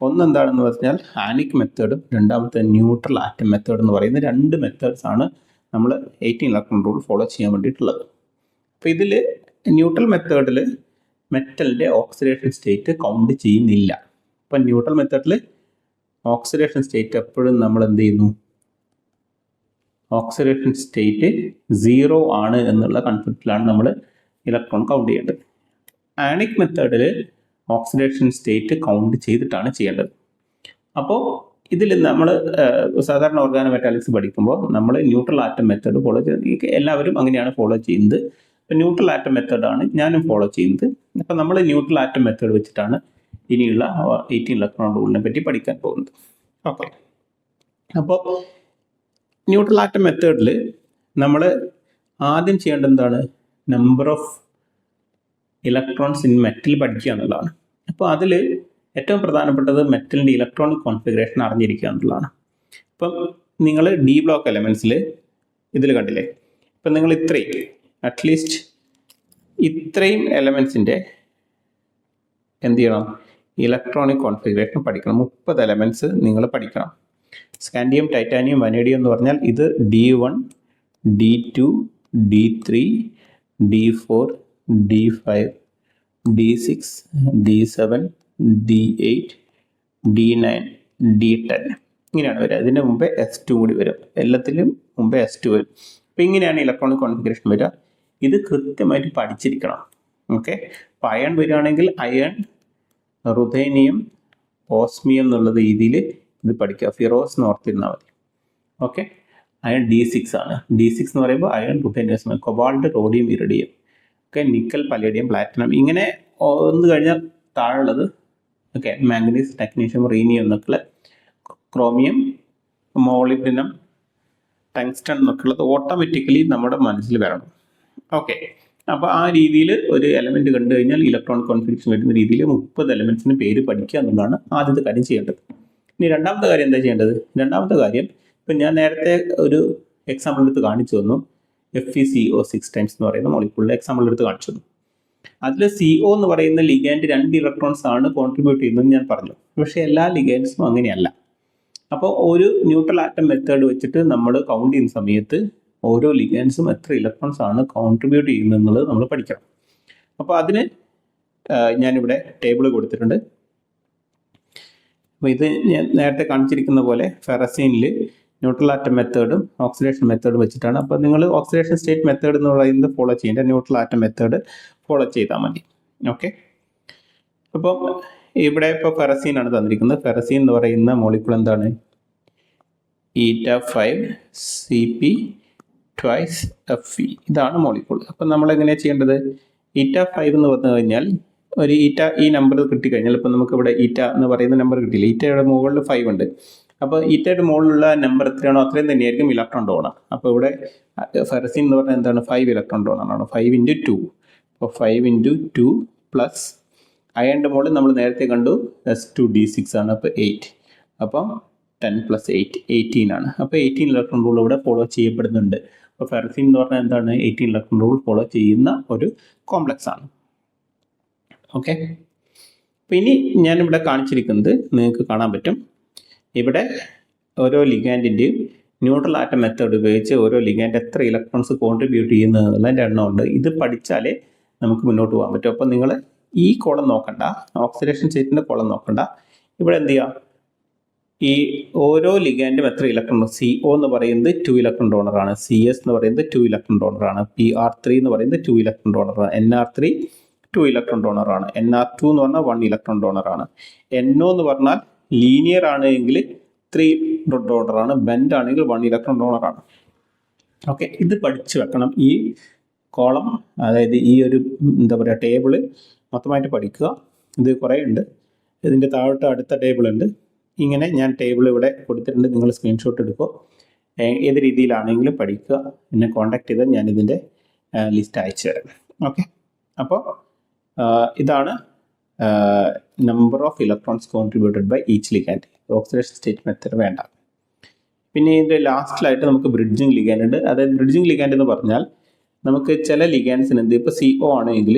ഒന്നെന്താണെന്ന് പറഞ്ഞാൽ ആനിക് മെത്തേഡും രണ്ടാമത്തെ ന്യൂട്രൽ ആറ്റം മെത്തേഡ് എന്ന് പറയുന്ന 2 മെത്തേഡ്സ് ആണ് നമ്മൾ 18 ഇലക്ട്രോൺ റൂൾ ഫോളോ ചെയ്യാൻ വേണ്ടിയിട്ടുള്ളത്. അപ്പോൾ ഇതിൽ ന്യൂട്രൽ മെത്തേഡിൽ മെറ്റലിൻ്റെ ഓക്സിഡേഷൻ സ്റ്റേറ്റ് കൗണ്ട് ചെയ്യുന്നില്ല. അപ്പം ന്യൂട്രൽ മെത്തേഡിൽ ഓക്സിഡേഷൻ സ്റ്റേറ്റ് എപ്പോഴും നമ്മൾ എന്ത് ചെയ്യുന്നു? ഓക്സിഡേഷൻ സ്റ്റേറ്റ് 0 ആണ് എന്നുള്ള കൺസെപ്റ്റിലാണ് നമ്മൾ ഇലക്ട്രോൺ കൗണ്ട് ചെയ്യേണ്ടത്. ആനിക് മെത്തേഡിൽ ഓക്സിഡേഷൻ സ്റ്റേറ്റ് കൗണ്ട് ചെയ്തിട്ടാണ് ചെയ്യേണ്ടത്. അപ്പോൾ ഇതിൽ നമ്മൾ സാധാരണ ഓർഗാനോമെറ്റാലിക്സ് പഠിക്കുമ്പോൾ നമ്മൾ ന്യൂട്രൽ ആറ്റം മെത്തേഡ് ഫോളോ ചെയ്യുന്നത്. എല്ലാവരും അങ്ങനെയാണ് ഫോളോ ചെയ്യുന്നത്. അപ്പോൾ ന്യൂട്രൽ ആറ്റം മെത്തേഡാണ് ഞാനും ഫോളോ ചെയ്യുന്നത്. അപ്പോൾ നമ്മൾ ന്യൂട്രൽ ആറ്റം മെത്തേഡ് വെച്ചിട്ടാണ് ഇനിയുള്ള 18 ഇലക്ട്രോൺ റൂളിനെ പറ്റി പഠിക്കാൻ പോകുന്നത്. ഓക്കെ, അപ്പോൾ ന്യൂട്രൽ ആറ്റം മെത്തേഡിൽ നമ്മൾ ആദ്യം ചെയ്യേണ്ടത് എന്താണ്? Number of electrons in metal പഠിക്കുക എന്നുള്ളതാണ്. അപ്പോൾ അതിൽ ഏറ്റവും പ്രധാനപ്പെട്ടത് മെറ്റലിൻ്റെ ഇലക്ട്രോണിക് കോൺഫിഗറേഷൻ അറിഞ്ഞിരിക്കുക എന്നുള്ളതാണ്. ഇപ്പം നിങ്ങൾ ഡി ബ്ലോക്ക് എലമെൻസിൽ ഇതിൽ കണ്ടില്ലേ, ഇപ്പം നിങ്ങൾ ഇത്രയും അറ്റ്ലീസ്റ്റ് ഇത്രയും എലമെൻസിൻ്റെ എന്ത് ചെയ്യണം? ഇലക്ട്രോണിക് കോൺഫിഗറേഷൻ പഠിക്കണം. 30 എലമെൻറ്റ്സ് നിങ്ങൾ പഠിക്കണം. സ്കാൻഡിയം, ടൈറ്റാനിയം, വനേഡിയം എന്ന് പറഞ്ഞാൽ ഇത് D1, D2, D3, D4, D5, D6, D7, D8, D9, D10 ഇങ്ങനെയാണ് വരിക. ഇതിൻ്റെ മുമ്പേ S2 കൂടി വരും. എല്ലാത്തിലും മുമ്പേ S2 വരും. അപ്പോൾ ഇങ്ങനെയാണ് ഇലക്ട്രോണിക് കോൺഫിഗറേഷൻ വരിക. ഇത് കൃത്യമായിട്ട് പഠിച്ചിരിക്കണം. ഓക്കെ. അപ്പോൾ അയൺ വരികയാണെങ്കിൽ അയൺ, റുഥേനിയം, ഓസ്മിയം എന്നുള്ള രീതിയിൽ ഇത് പഠിക്കുക. ഫിറോസ് ഓർത്തിരുന്നാൽ മതി. ഓക്കെ. അയൺ D6 ആണ്. D6 എന്ന് പറയുമ്പോൾ iron, ruthenium, cobalt, rhodium, iridium. Okay. Nickel, palladium, platinum ഇങ്ങനെ ഒന്ന് കഴിഞ്ഞാൽ താഴെയുള്ളത് ഓക്കെ മാംഗനീസ്, ടെക്നീഷ്യം, റീനിയം എന്നൊക്കെയുള്ള, ക്രോമിയം, മോളിബ്ഡിനം, ടങ്സ്റ്റൺ എന്നൊക്കെയുള്ളത് ഓട്ടോമാറ്റിക്കലി നമ്മുടെ മനസ്സിൽ വരണം. ഓക്കെ. അപ്പോൾ ആ രീതിയിൽ ഒരു എലമെൻറ്റ് കണ്ടു കഴിഞ്ഞാൽ ഇലക്ട്രോണിക് കോൺഫിഗറേഷൻ വരുന്ന രീതിയിൽ 30 എലമെൻറ്റ്സിന് പേര് പഠിക്കുക എന്നുള്ളതാണ് ആദ്യത്തെ കാര്യം ചെയ്യേണ്ടത്. ഇനി രണ്ടാമത്തെ കാര്യം എന്താ ചെയ്യേണ്ടത്? രണ്ടാമത്തെ കാര്യം ഇപ്പം ഞാൻ നേരത്തെ ഒരു എക്സാമ്പിൾ എടുത്ത് കാണിച്ചു തന്നു. FeCO6 ടൈംസ് എന്ന് പറയുന്ന മോളിക്യൂളിലെ എക്സാമ്പിൾ എടുത്ത് കാണിച്ചു തന്നു. അതിൽ CO എന്ന് പറയുന്ന ലിഗാൻഡ് 2 ഇലക്ട്രോൺസ് ആണ് കോൺട്രിബ്യൂട്ട് ചെയ്യുന്നതെന്ന് ഞാൻ പറഞ്ഞു. പക്ഷേ എല്ലാ ലിഗാൻഡ്സും അങ്ങനെയല്ല. അപ്പോൾ ഒരു ന്യൂട്രൽ ആറ്റം മെത്തേഡ് വെച്ചിട്ട് നമ്മൾ കൗണ്ട് ചെയ്യുന്ന സമയത്ത് ഓരോ ലിഗാൻഡ്സും എത്ര ഇലക്ട്രോൺസ് ആണ് കോൺട്രിബ്യൂട്ട് ചെയ്യുന്നത് എന്നുള്ളത് നമ്മൾ പഠിക്കണം. അപ്പോൾ അതിന് ഞാനിവിടെ ടേബിൾ കൊടുത്തിട്ടുണ്ട്. അപ്പോൾ ഇത് ഞാൻ നേരത്തെ കാണിച്ചിരിക്കുന്ന പോലെ ഫെറസീനിൽ ന്യൂട്രൽ ആറ്റം മെത്തേഡും ഓക്സിഡേഷൻ മെത്തേഡും വെച്ചിട്ടാണ്. അപ്പോൾ നിങ്ങൾ ഓക്സിഡേഷൻ സ്റ്റേറ്റ് മെത്തേഡ് എന്ന് പറയുന്നത് ഫോളോ ചെയ്യേണ്ട, ന്യൂട്രൽ ആറ്റം മെത്തേഡ് ഫോളോ ചെയ്താൽ മതി. ഓക്കെ. അപ്പം ഇവിടെ ഇപ്പോൾ ഫെറസീൻ ആണ് തന്നിരിക്കുന്നത്. ഫെറസീൻ എന്ന് പറയുന്ന മോളിക്യൂൾ എന്താണ്? η5Cp2Fe ഇതാണ് മോളിക്യൂൾ. അപ്പം നമ്മൾ എങ്ങനെയാണ് ചെയ്യേണ്ടത്? η5 എന്ന് പറഞ്ഞു കഴിഞ്ഞാൽ ഒരു ഈ നമ്പർ കിട്ടിക്കഴിഞ്ഞാൽ ഇപ്പം നമുക്ക് ഇവിടെ എന്ന് പറയുന്ന നമ്പർ കിട്ടിയില്ല. ഈറ്റയുടെ മുകളിൽ 5 ഉണ്ട്. അപ്പോൾ ഈറ്റയുടെ മുകളിലുള്ള നമ്പർ എത്രയാണോ അത്രയും തന്നെയായിരിക്കും ഇലക്ട്രോൺ ഡോണർ. അപ്പോൾ ഇവിടെ ഫെറസീൻ എന്ന് പറഞ്ഞാൽ എന്താണ്? 5 ഇലക്ട്രോൺ ഡോണറാണ്. 5 × 2. അപ്പോൾ 5 × 2 പ്ലസ് അയണിൻ്റെ മുകളിൽ നമ്മൾ നേരത്തെ കണ്ടു S2D6 ആണ്. അപ്പോൾ 8. അപ്പം 10 + 8 18 ആണ്. അപ്പോൾ 18 ഇലക്ട്രോൺ റൂൾ ഇവിടെ ഫോളോ ചെയ്യപ്പെടുന്നുണ്ട്. അപ്പോൾ ഫെറസീൻ എന്ന് പറഞ്ഞാൽ എന്താണ്? 18 ഇലക്ട്രോൺ റൂൾ ഫോളോ ചെയ്യുന്ന ഒരു കോംപ്ലക്സ് ആണ്. ഓക്കെ. അപ്പോൾ ഇനി ഞാനിവിടെ കാണിച്ചിരിക്കുന്നത് നിങ്ങൾക്ക് കാണാൻ പറ്റും. ഇവിടെ ഓരോ ലിഗാൻഡിൻ്റെയും ന്യൂട്രൽ ആറ്റം മെത്തേഡ് ഉപയോഗിച്ച് ഓരോ ലിഗാൻഡ് എത്ര ഇലക്ട്രോൺസ് കോൺട്രിബ്യൂട്ട് ചെയ്യുന്നതെന്നുള്ള എണ്ണമുണ്ട്. ഇത് പഠിച്ചാലേ നമുക്ക് മുന്നോട്ട് പോകാൻ പറ്റും. അപ്പോൾ നിങ്ങൾ ഈ കോളം നോക്കണ്ട, ഓക്സിഡേഷൻ സ്റ്റേറ്റിൻ്റെ കോളം നോക്കണ്ട. ഇവിടെ എന്ത് ചെയ്യുക? ഈ ഓരോ ലിഗാൻഡും എത്ര ഇലക്ട്രോൺ? CO എന്ന് പറയുന്നത് 2 ഇലക്ട്രോൺ ഡോണറാണ്. CS എന്ന് പറയുന്നത് 2 ഇലക്ട്രോൺ ഡോണറാണ്. PR3 എന്ന് പറയുന്നത് 2 ഇലക്ട്രോൺ ഡോണറാണ്. NR3 2 electron ഡോണറാണ്. NR2 എന്ന് പറഞ്ഞാൽ 1 ഇലക്ട്രോൺ ഡോണറാണ്. NO എന്ന് പറഞ്ഞാൽ ലീനിയർ ആണെങ്കിൽ 3 ഡോണറാണ്. ബെൻഡ് ആണെങ്കിൽ 1 ഇലക്ട്രോൺ ഡോണറാണ്. ഓക്കെ. ഇത് പഠിച്ചു വെക്കണം. ഈ കോളം, അതായത് ഈ ഒരു എന്താ പറയുക ടേബിള് മൊത്തമായിട്ട് പഠിക്കുക. ഇത് കുറേ ഉണ്ട്. ഇതിൻ്റെ താഴോട്ട് അടുത്ത ടേബിൾ ഉണ്ട്. ഇങ്ങനെ ഞാൻ ടേബിൾ ഇവിടെ കൊടുത്തിട്ടുണ്ട്. നിങ്ങൾ സ്ക്രീൻഷോട്ട് എടുക്കുക. ഏത് രീതിയിലാണെങ്കിലും പഠിക്കുക. എന്നെ കോൺടാക്ട് ചെയ്താൽ ഞാൻ ഇതിൻ്റെ ലിസ്റ്റ് അയച്ചു തരാം. ഓക്കെ. അപ്പോൾ ഇതാണ് number of electrons contributed by each ligand. Oxidation state method വേണ്ട. പിന്നെ ഇതിൻ്റെ ലാസ്റ്റിലായിട്ട് നമുക്ക് ബ്രിഡ്ജിങ് ലിഗാൻഡ് ഉണ്ട്. അതായത് ബ്രിഡ്ജിങ് ലിഗാൻഡ് എന്ന് പറഞ്ഞാൽ നമുക്ക് ചില ലിഗാൻഡ്സിന് എന്ത്, ഇപ്പോൾ CO ആണെങ്കിൽ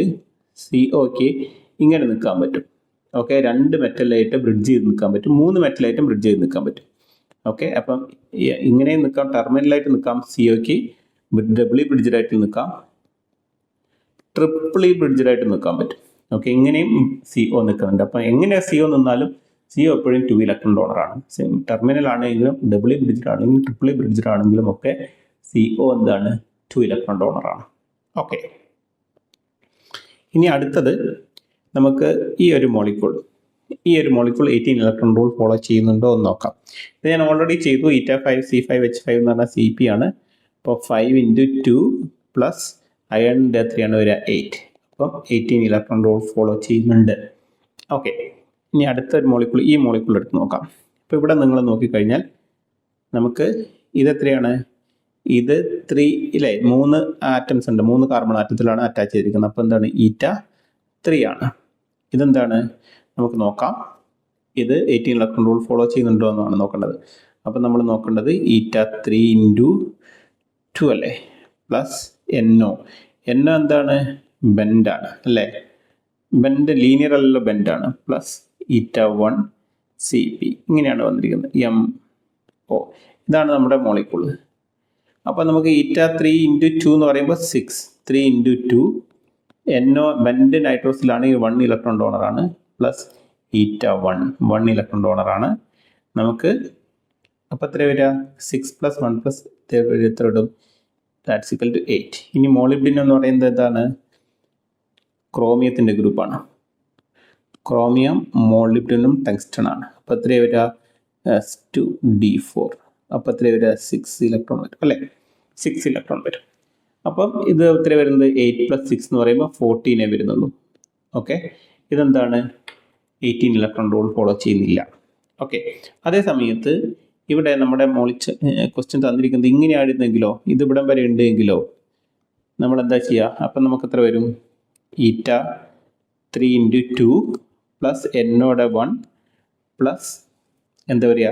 COക്ക് ഇങ്ങനെ നിൽക്കാൻ പറ്റും. ഓക്കെ. 2 മെറ്റലായിട്ട് ബ്രിഡ്ജ് ചെയ്ത് നിൽക്കാൻ പറ്റും. 3 മെറ്റലായിട്ടും ബ്രിഡ്ജ് ചെയ്ത് നിൽക്കാൻ പറ്റും. ഓക്കെ. അപ്പം ഇങ്ങനെയും നിൽക്കാം, ടെർമിനലായിട്ട് നിൽക്കാം. COക്ക് ഡബിളി ബ്രിഡ്ജഡായിട്ട് നിൽക്കാം, ട്രിപ്പിളി ബ്രിഡ്ജഡായിട്ട് നിൽക്കാൻ പറ്റും. ഓക്കെ. ഇങ്ങനെയും CO നിൽക്കുന്നുണ്ട്. അപ്പം എങ്ങനെയാണ് CO നിന്നാലും CO എപ്പോഴും 2 ഇലക്ട്രോൺ ഡോണറാണ്. ടെർമിനൽ ആണെങ്കിലും ഡബിളി ബ്രിഡ്ജഡ് ആണെങ്കിലും ട്രിപ്പിളി ബ്രിഡ്ജഡ് ആണെങ്കിലും ഒക്കെ CO എന്താണ്? 2 ഇലക്ട്രോൺ ഡോണറാണ്. ഓക്കെ. ഇനി അടുത്തത് നമുക്ക് ഈ ഒരു മോളിക്യൂൾ 18 ഇലക്ട്രോൺ റൂൾ ഫോളോ ചെയ്യുന്നുണ്ടോ എന്ന് നോക്കാം. ഇത് ഞാൻ ഓൾറെഡി ചെയ്തു. η5C5H5 എന്ന് പറഞ്ഞാൽ CP ആണ്. അപ്പോൾ 5 × 2 പ്ലസ് അയണിൻ്റെ എത്രയാണ് വരിക? 8. അപ്പം 18 ഇലക്ട്രോൺ റൂൾ ഫോളോ ചെയ്യുന്നുണ്ട്. ഓക്കെ. ഇനി അടുത്തൊരു മോളിക്യൂൾ, ഈ മോളിക്യൂൾ എടുത്ത് നോക്കാം. അപ്പോൾ ഇവിടെ നിങ്ങൾ നോക്കിക്കഴിഞ്ഞാൽ നമുക്ക് ഇതെത്രയാണ്? ഇത് 3 ഇല്ലേ, 3 ആറ്റംസ് ഉണ്ട്, 3 കാർബൺ ആറ്റത്തിലാണ് അറ്റാച്ച് ചെയ്തിരിക്കുന്നത്. അപ്പോൾ എന്താണ്, ഈറ്റ 3 ആണ്. ഇതെന്താണ് നമുക്ക് നോക്കാം. ഇത് 18 ഇലക്ട്രോൺ റൂൾ ഫോളോ ചെയ്യുന്നുണ്ടോ എന്നാണ് നോക്കേണ്ടത്. അപ്പം നമ്മൾ നോക്കേണ്ടത് ഈറ്റ 3 ഇൻറ്റു 2 അല്ലേ, പ്ലസ് NO. NO എന്താണ്, ബെൻഡാണ് അല്ലേ, ബെൻഡ് ലീനിയർ അല്ലല്ലോ, ബെൻഡാണ്, പ്ലസ് ഈറ്റ 1 CP. ഇങ്ങനെയാണ് വന്നിരിക്കുന്നത്, MO. ഇതാണ് നമ്മുടെ മോളിക്കൂൾ. അപ്പോൾ നമുക്ക് ഈറ്റ 3 ഇൻറ്റു 2 എന്ന് പറയുമ്പോൾ 6, 3 ഇൻറ്റു 2. NO ബെൻഡ് നൈട്രോസിലാണെങ്കിൽ 1 ഇലക്ട്രോൺ ഡോണറാണ്, പ്ലസ് ഈറ്റ 1 ഇലക്ട്രോൺ ഡോണറാണ്. നമുക്ക് അപ്പോൾ എത്ര വരിക, 6 പ്ലസ് 1 പ്ലസ് എത്ര ഇടും, ദാറ്റ്സ് ഈക്വൽ ടു 8. ഇനി മോളിബ്ഡിനം എന്ന് പറയുന്നത് എന്താണ്, ക്രോമിയത്തിൻ്റെ ഗ്രൂപ്പാണ്. ക്രോമിയം, മോളിബ്ഡിനം, ടങ്സ്റ്റൺ ആണ്. അപ്പോൾ എത്ര വരിക, S2D4. അപ്പോൾ എത്ര വരിക, 6 ഇലക്ട്രോൺ വരും അല്ലേ, 6 ഇലക്ട്രോൺ വരും. അപ്പം ഇത് എത്ര വരുന്നത്, 8 പ്ലസ് 6 എന്ന് പറയുമ്പോൾ 14 വരുന്നുള്ളൂ. ഓക്കെ, ഇതെന്താണ്, 18 ഇലക്ട്രോൺ റൂൾ ഫോളോ ചെയ്യുന്നില്ല. ഓക്കെ, അതേ സമയത്ത് ഇവിടെ നമ്മുടെ ക്വസ്റ്റ്യൻ തന്നിരിക്കുന്നത് ഇങ്ങനെയായിരുന്നെങ്കിലോ, ഇത് ഇവിടം വരെ ഉണ്ടെങ്കിലോ നമ്മൾ എന്താ ചെയ്യുക, അപ്പം നമുക്ക് എത്ര വരും, ഈറ്റ 3 ഇൻറ്റു 2 പ്ലസ് NOയുടെ 1 പ്ലസ് എന്താ വരിക,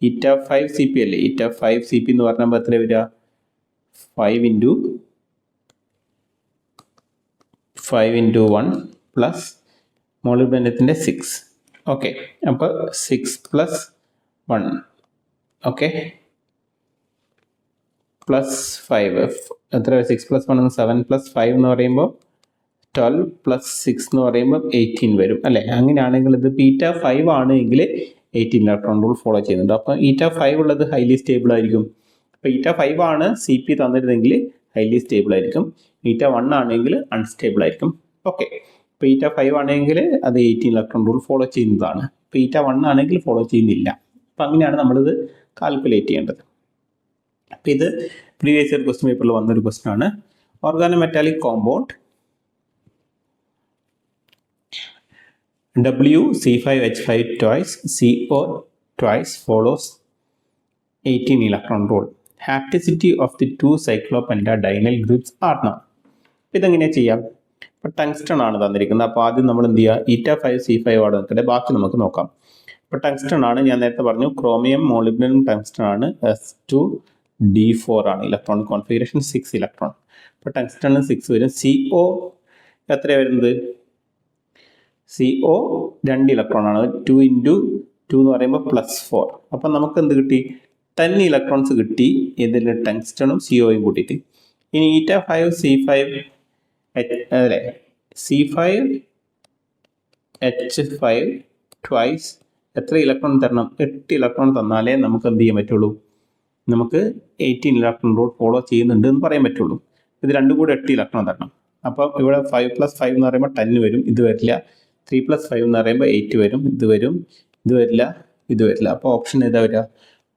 ഈറ്റ 5 CP അല്ലേ, ഈറ്റ 5 CP എന്ന് പറഞ്ഞപ്പോൾ എത്ര വരിക, 5 ഇൻറ്റു 1 പ്ലസ് മോളിബ്ഡിനത്തിൻ്റെ 6. ഓക്കെ, അപ്പോൾ 6 പ്ലസ് 1, ഓക്കെ, പ്ലസ് 5. എത്ര, 6 പ്ലസ് 1 7 പ്ലസ് 5 എന്ന് പറയുമ്പോൾ 12 പ്ലസ് 6 എന്ന് പറയുമ്പോൾ 18 വരും അല്ലേ. അങ്ങനെയാണെങ്കിൽ ഇത് ഈറ്റ 5 ആണ് എങ്കിൽ 18 ഇലക്ട്രോൺ റൂൾ ഫോളോ ചെയ്യുന്നുണ്ട്. അപ്പോൾ ഈറ്റ 5 ഉള്ളത് ഹൈലി സ്റ്റേബിൾ ആയിരിക്കും. അപ്പോൾ ഈറ്റ 5 ആണ് CP തന്നിരുന്നെങ്കിൽ ഹൈലി സ്റ്റേബിൾ ആയിരിക്കും. ഈറ്റ 1 ആണെങ്കിൽ അൺസ്റ്റേബിൾ ആയിരിക്കും. ഓക്കെ, ഇപ്പോൾ ഈറ്റ 5 ആണെങ്കിൽ അത് 18 ഇലക്ട്രോൺ റൂൾ ഫോളോ ചെയ്യുന്നതാണ്. ഇപ്പോൾ ഈറ്റ 1 ആണെങ്കിൽ ഫോളോ ചെയ്യുന്നില്ല. അപ്പോൾ അങ്ങനെയാണ് നമ്മളിത് കാൽക്കുലേറ്റ് ചെയ്യേണ്ടത്. അപ്പോൾ ഇത് പ്രീവിയസ് ഇയർ ക്വസ്റ്റ്യൻ പേപ്പറിൽ വന്നൊരു ക്വസ്റ്റ്യൻ ആണ്. Organometallic compound WC5H5 twice CO twice follows 18 electron rule. Hapticity of the two cyclopentadienyl groups are known. ഇതെങ്ങനെയാണ് ചെയ്യാം, ഇപ്പോൾ ടങ്സ്റ്റൺ ആണ് തന്നിരിക്കുന്നത്. അപ്പോൾ ആദ്യം നമ്മൾ എന്ത് ചെയ്യുക, ഈറ്റ 5 C5 ആണ് നിൽക്കട്ടെ, ബാക്കി നമുക്ക് നോക്കാം. ഇപ്പോൾ ടങ്സ്റ്റൺ ആണ്, ഞാൻ നേരത്തെ പറഞ്ഞു ക്രോമിയം, മോളിബ്ഡിനം, ടങ്സ്റ്റൺ ആണ്, S2D4 ആണ് ഇലക്ട്രോണിക് കോൺഫിഗറേഷൻ, 6 ഇലക്ട്രോൺ. ഇപ്പോൾ ടങ്സ്റ്റണ് 6 വരും. CO എത്രയാണ് വരുന്നത്, CO 2 ഇലക്ട്രോൺ ആണ്, 2 ഇൻറ്റു 2 എന്ന് പറയുമ്പോൾ പ്ലസ് 4. അപ്പം നമുക്ക് എന്ത് കിട്ടി, 10 ഇലക്ട്രോൺസ് കിട്ടി, ഇതിൽ ടങ്സ്റ്റണും COയും കൂട്ടിയിട്ട്. ഇനി ഈറ്റ 5 C5 അല്ലേ, C5H5 ട്വൈസ് എത്ര ഇലക്ട്രോൺ തരണം, 8 ഇലക്ട്രോൺ തന്നാലേ നമുക്ക് എന്ത് ചെയ്യാൻ പറ്റുള്ളൂ, നമുക്ക് 18 ഇലക്ട്രോൺ റൂൾ ഫോളോ ചെയ്യുന്നുണ്ട് എന്ന് പറയാൻ പറ്റുള്ളൂ. ഇത് രണ്ടും കൂടെ 8 ഇലക്ട്രോൺ തരണം. അപ്പം ഇവിടെ 5 പ്ലസ് 5 എന്ന് പറയുമ്പോൾ 10 വരും, ഇത് വരില്ല. 3 പ്ലസ് 5 എന്ന് പറയുമ്പോൾ 8 വരും, ഇത് വരും, ഇത് വരില്ല, ഇത് വരില്ല. അപ്പോൾ ഓപ്ഷൻ ഏതാ വരിക,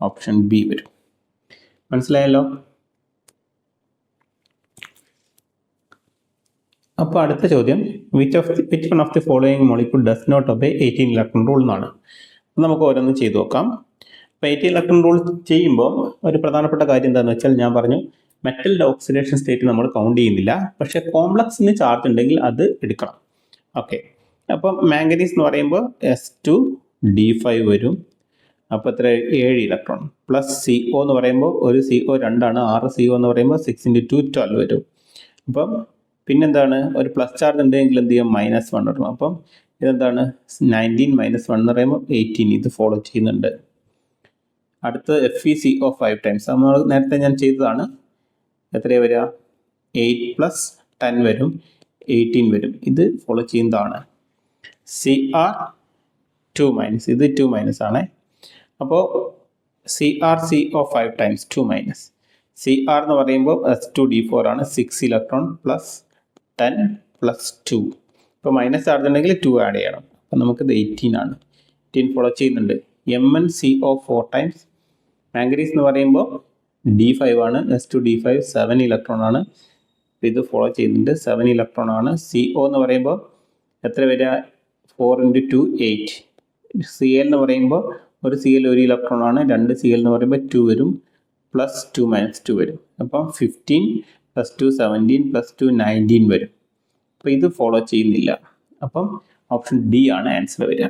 ഓപ്ഷൻ ബി വരും. മനസ്സിലായല്ലോ. അപ്പോൾ അടുത്ത ചോദ്യം, which one of the following molecule does not obey 18 electron rule എന്നാണ്. നമുക്ക് ഓരോന്ന് ചെയ്തു നോക്കാം. അപ്പോൾ 18 ഇലക്ട്രോൺ റൂൾ ചെയ്യുമ്പോൾ ഒരു പ്രധാനപ്പെട്ട കാര്യം എന്താണെന്ന് വെച്ചാൽ, ഞാൻ പറഞ്ഞു മെറ്റലിൻ്റെ ഓക്സിഡേഷൻ സ്റ്റേറ്റ് നമ്മൾ കൗണ്ട് ചെയ്യുന്നില്ല, പക്ഷേ കോംപ്ലക്സിന് ചാർജ് ഉണ്ടെങ്കിൽ അത് എടുക്കണം. ഓക്കെ, അപ്പം മാംഗനീസ് എന്ന് പറയുമ്പോൾ S2D5 വരും. അപ്പോൾ എത്ര, 7 ഇലക്ട്രോൺ. പ്ലസ് CO എന്ന് പറയുമ്പോൾ ഒരു CO 2 ആണ്, 6 CO എന്ന് പറയുമ്പോൾ 6 × 2 12 വരും. അപ്പം പിന്നെന്താണ്, ഒരു പ്ലസ് ചാർജ് ഉണ്ടെങ്കിൽ എന്ത് ചെയ്യും, -1 വരും. അപ്പം ഇതെന്താണ്, 19 - 1 എന്ന് പറയുമ്പോൾ 18. ഇത് ഫോളോ ചെയ്യുന്നുണ്ട്. അടുത്ത് FeCO5 ടൈംസ്, നമ്മൾ നേരത്തെ ഞാൻ ചെയ്തതാണ്. എത്രയാണ് വരിക, 8 + 10 വരും, 18 വരും. ഇത് ഫോളോ ചെയ്യുന്നതാണ്. Cr2-, ഇത് 2- ആണ്. അപ്പോൾ CrCO5 ടൈംസ് 2-. Cr എന്ന് പറയുമ്പോൾ S2D4 ആണ്, 6 ഇലക്ട്രോൺ പ്ലസ് 10 + 2. ഇപ്പോൾ മൈനസ് ചാർജ് ഉണ്ടെങ്കിൽ 2 ആഡ് ചെയ്യണം. അപ്പോൾ നമുക്കിത് 18 ആണ്. 18 ഫോളോ ചെയ്യുന്നുണ്ട്. MnCO4 ടൈംസ് മാംഗനീസ് എന്ന് പറയുമ്പോൾ D5 ആണ്, S2D5 7 ഇലക്ട്രോൺ ആണ്. ഇത് ഫോളോ ചെയ്യുന്നുണ്ട്, 7 ഇലക്ട്രോൺ ആണ്. CO എന്ന് പറയുമ്പോൾ എത്ര വരിക, 4 × 2 8. Cl എന്ന് പറയുമ്പോൾ ഒരു Cl 1 ഇലക്ട്രോൺ ആണ്, 2 Cl എന്ന് പറയുമ്പോൾ 2 വരും. പ്ലസ് 2 മൈനസ് 2 വരും. അപ്പം 15 പ്ലസ് 2 17 പ്ലസ് 2 19 വരും. അപ്പോൾ ഇത് ഫോളോ ചെയ്യുന്നില്ല. അപ്പം ഓപ്ഷൻ ഡി ആണ് ആൻസർ വരിക.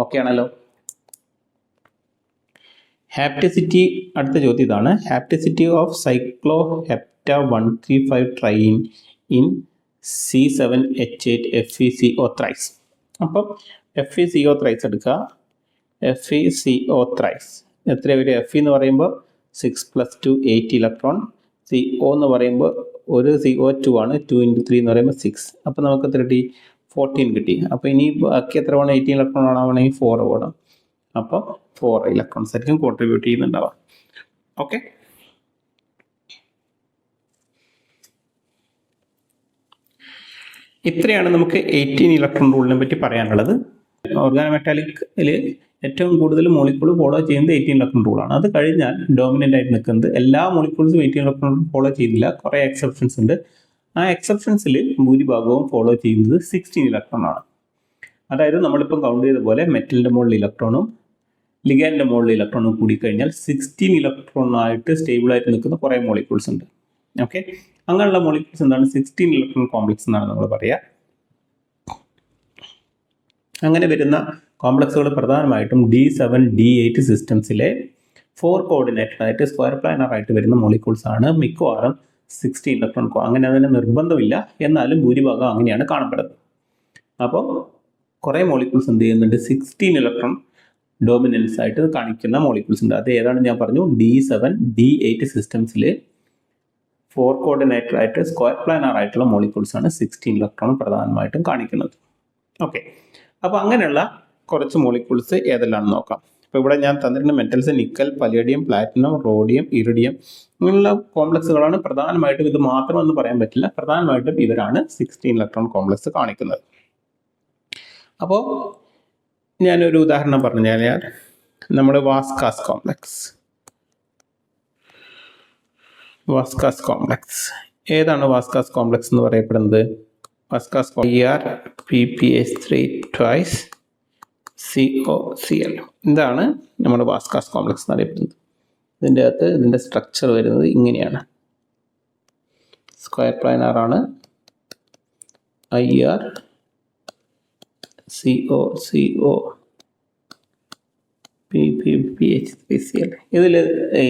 ഓക്കെ ആണല്ലോ. ഹാപ്റ്റിസിറ്റി, അടുത്ത ചോദ്യം ഇതാണ്. Hapticity of cyclohepta 135 triene in C7H8 FeCO thrice. അപ്പം FeCO ത്രൈസ് എടുക്കുക. FeCO ത്രൈസ് എത്ര വരും? Fe എന്ന് പറയുമ്പോൾ 6 + 2 8 ഇലക്ട്രോൺ. CO എന്ന് പറയുമ്പോൾ ഒരു CO2 ആണ്. 2 × 3 എന്ന് പറയുമ്പോൾ 6. അപ്പോൾ നമുക്ക് എത്ര കിട്ടി? 14 കിട്ടി. അപ്പോൾ ഇനി ബാക്കി എത്ര വേണം? 18 ഇലക്ട്രോൺ ആവണമെങ്കിൽ 4 വേണം. അപ്പോൾ 4 ഇലക്ട്രോൺസ് ആയിരിക്കും കോൺട്രിബ്യൂട്ട് ചെയ്യുന്നുണ്ടാവുക. ഓക്കെ, ഇത്രയാണ് നമുക്ക് 18 ഇലക്ട്രോൺ റൂളിനെ പറ്റി പറയാനുള്ളത്. ഓർഗാനോമെറ്റാലിക്കിൽ ഏറ്റവും കൂടുതൽ മോളിക്യൂൾ ഫോളോ ചെയ്യുന്നത് 18 ഇലക്ട്രോൺ റൂളാണ്. അത് കഴിഞ്ഞാൽ ഡോമിനൻ്റ് ആയിട്ട് നിൽക്കുന്നത് എല്ലാ മോളിക്യൂൾസും 18 ഇലക്ട്രോൺ റൂൾ ഫോളോ ചെയ്യുന്നില്ല. കുറേ എക്സെപ്ഷൻസ് ഉണ്ട്. ആ എക്സെപ്ഷൻസിൽ ഭൂരിഭാഗവും ഫോളോ ചെയ്യുന്നത് 16 ഇലക്ട്രോൺ ആണ്. അതായത് നമ്മളിപ്പം കൗണ്ട് ചെയ്ത പോലെ മെറ്റലിൻ്റെ മുകളിൽ ഇലക്ട്രോണും ലിഗാൻഡിൻ്റെ മുകളിൽ ഇലക്ട്രോണും കൂടി കഴിഞ്ഞാൽ 16 ഇലക്ട്രോൺ ആയിട്ട് സ്റ്റേബിളായിട്ട് നിൽക്കുന്ന കുറേ മോളിക്യൂൾസ് ഉണ്ട്. ഓക്കെ, അങ്ങനെയുള്ള മോളിക്യൂൾസ് എന്താണ്? 16 ഇലക്ട്രോൺ കോംപ്ലക്സ് എന്നാണ് നമ്മൾ പറയുക. അങ്ങനെ വരുന്ന കോംപ്ലക്സുകൾ പ്രധാനമായിട്ടും D7 D8 സിസ്റ്റംസിലെ 4 കോർഡിനേറ്റഡ് ആയിട്ട് സ്ക്വയർ പ്ലാനർ ആയിട്ട് വരുന്ന മോളിക്യൂൾസ് ആണ്. മിക്കവാറും 16 ഇലക്ട്രോൺ. അങ്ങനെ അതിന് നിർബന്ധമില്ല, എന്നാലും ഭൂരിഭാഗം അങ്ങനെയാണ് കാണപ്പെടുന്നത്. അപ്പോൾ കുറേ മോളിക്യൂൾസ് എന്ത് ചെയ്യുന്നുണ്ട്? 16 ഇലക്ട്രോൺ ഡോമിനൻസ് ആയിട്ട് കാണിക്കുന്ന മോളിക്യൂൾസ് ഉണ്ട്. അത് ഏതാണ് ഞാൻ പറഞ്ഞു? D7 D8 സിസ്റ്റംസിൽ 4 കോർഡിനേറ്റഡ് ആയിട്ട് സ്ക്വയർ പ്ലാനർ ആയിട്ടുള്ള മോളിക്യൂൾസ് ആണ് 16 ഇലക്ട്രോൺ പ്രധാനമായിട്ടും കാണിക്കുന്നത്. ഓക്കെ, അപ്പോൾ അങ്ങനെയുള്ള കുറച്ച് മോളിക്യൂൾസ് ഏതെല്ലാണെന്ന് നോക്കാം. ഇപ്പോൾ ഇവിടെ ഞാൻ തന്നിരുന്ന metals nickel, palladium, platinum, rhodium, iridium ഇങ്ങനെയുള്ള കോംപ്ലക്സുകളാണ് പ്രധാനമായിട്ടും. ഇത് മാത്രമെന്ന് പറയാൻ പറ്റില്ല, പ്രധാനമായിട്ടും ഇവരാണ് 16 ഇലക്ട്രോൺ കോംപ്ലക്സ് കാണിക്കുന്നത്. അപ്പോൾ ഞാനൊരു ഉദാഹരണം പറഞ്ഞു കഴിഞ്ഞാൽ നമ്മുടെ വാസ്കാസ് കോംപ്ലക്സ് ഏതാണ്? വാസ്കാസ് കോംപ്ലക്സ് എന്ന് പറയപ്പെടുന്നത് വാസ്കാസ് PPH3 twice COCl. ഇതാണ് നമ്മുടെ വാസ്കാസ് കോംപ്ലക്സ് എന്ന് അറിയപ്പെടുന്നത്. ഇതിൻ്റെ അകത്ത് ഇതിൻ്റെ സ്ട്രക്ചർ വരുന്നത് ഇങ്ങനെയാണ്. സ്ക്വയർ പ്ലാനർ ആണ്. IR CO PPH3Cl. ഇതിൽ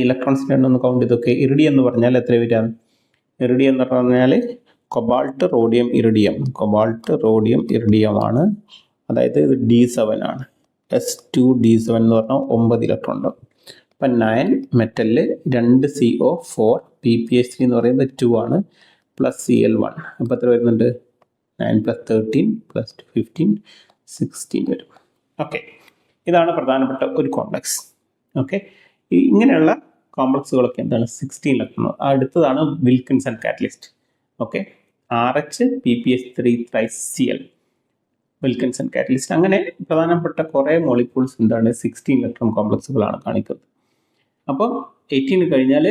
ഇലക്ട്രോൺസിൻ്റെ എണ്ണം ഒന്ന് കൗണ്ട് ചെയ്തൊക്കെ. ഇറിഡിയം എന്ന് പറഞ്ഞാൽ എത്ര വരാണ്? ഇറിഡിയം എന്ന് പറഞ്ഞാൽ കൊബാൾട്ട്, റോഡിയം, ഇറിഡിയം ആണ്. അതായത് ഇത് D7 ആണ്. S2 D7 എന്ന് പറഞ്ഞാൽ 9 ഇലക്ട്രോൺ ഉണ്ടാവും. അപ്പം 9 മെറ്റലിൽ 2 CO4, PPH3 എന്ന് പറയുന്നത് 2 ആണ്, പ്ലസ് Cl1. അപ്പോൾ എത്ര വരുന്നുണ്ട്? 9 + 13 + 2 15 16 വരും. ഓക്കെ, ഇതാണ് പ്രധാനപ്പെട്ട ഒരു കോംപ്ലക്സ്. ഓക്കെ, ഇങ്ങനെയുള്ള കോംപ്ലക്സുകളൊക്കെ എന്താണ്? 16 ഇലക്ട്രോൺ. അടുത്തതാണ് Wilkinson catalyst. Okay, RH PPH3 Cl Wilkinson catalyst. അങ്ങനെ പ്രധാനപ്പെട്ട കുറേ മോളിക്യൂൾസ് എന്താണ്? 16 ഇലക്ട്രോൺ കോംപ്ലക്സുകളാണ് കാണിക്കുന്നത്. അപ്പോൾ 18 കഴിഞ്ഞാൽ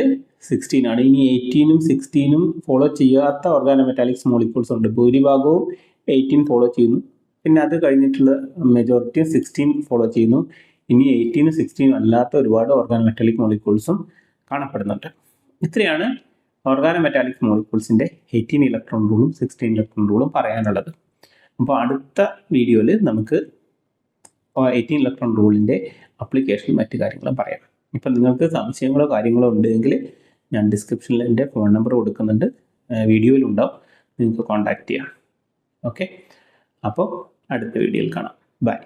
16 ആണ്. ഇനി 18ഉം 16ഉം ഫോളോ ചെയ്യാത്ത ഓർഗാനോമെറ്റാലിക്സ് മോളിക്യൂൾസ് ഉണ്ട്. ഭൂരിഭാഗവും 18 ഫോളോ ചെയ്യുന്നു. പിന്നെ അത് കഴിഞ്ഞിട്ടുള്ള മെജോറിറ്റി 16 ഫോളോ ചെയ്യുന്നു. ഇനി 18ഉം 16ഉം അല്ലാത്ത ഒരുപാട് ഓർഗാനോമെറ്റാലിക് മോളിക്യൂൾസും കാണപ്പെടുന്നുണ്ട്. ഇത്രയാണ് ഓർഗാനോമെറ്റാലിക് മോളിക്യൂൾസിൻ്റെ 18 ഇലക്ട്രോൺ റൂളും 16 ഇലക്ട്രോൺ റൂളും പറയാനുള്ളത്. അപ്പോൾ അടുത്ത വീഡിയോയിൽ നമുക്ക് 18 ഇലക്ട്രോൺ റൂളിൻ്റെ അപ്ലിക്കേഷനും മറ്റു കാര്യങ്ങളും പറയാം. ഇപ്പം നിങ്ങൾക്ക് സംശയങ്ങളോ കാര്യങ്ങളോ ഉണ്ടെങ്കിൽ ഞാൻ ഡിസ്ക്രിപ്ഷനിൽ എൻ്റെ ഫോൺ നമ്പർ കൊടുക്കുന്നുണ്ട്, വീഡിയോയിലുണ്ടാവും, നിങ്ങൾക്ക് കോൺടാക്റ്റ് ചെയ്യാം. ഓക്കെ, അപ്പോൾ അടുത്ത വീഡിയോയിൽ കാണാം. ബൈ.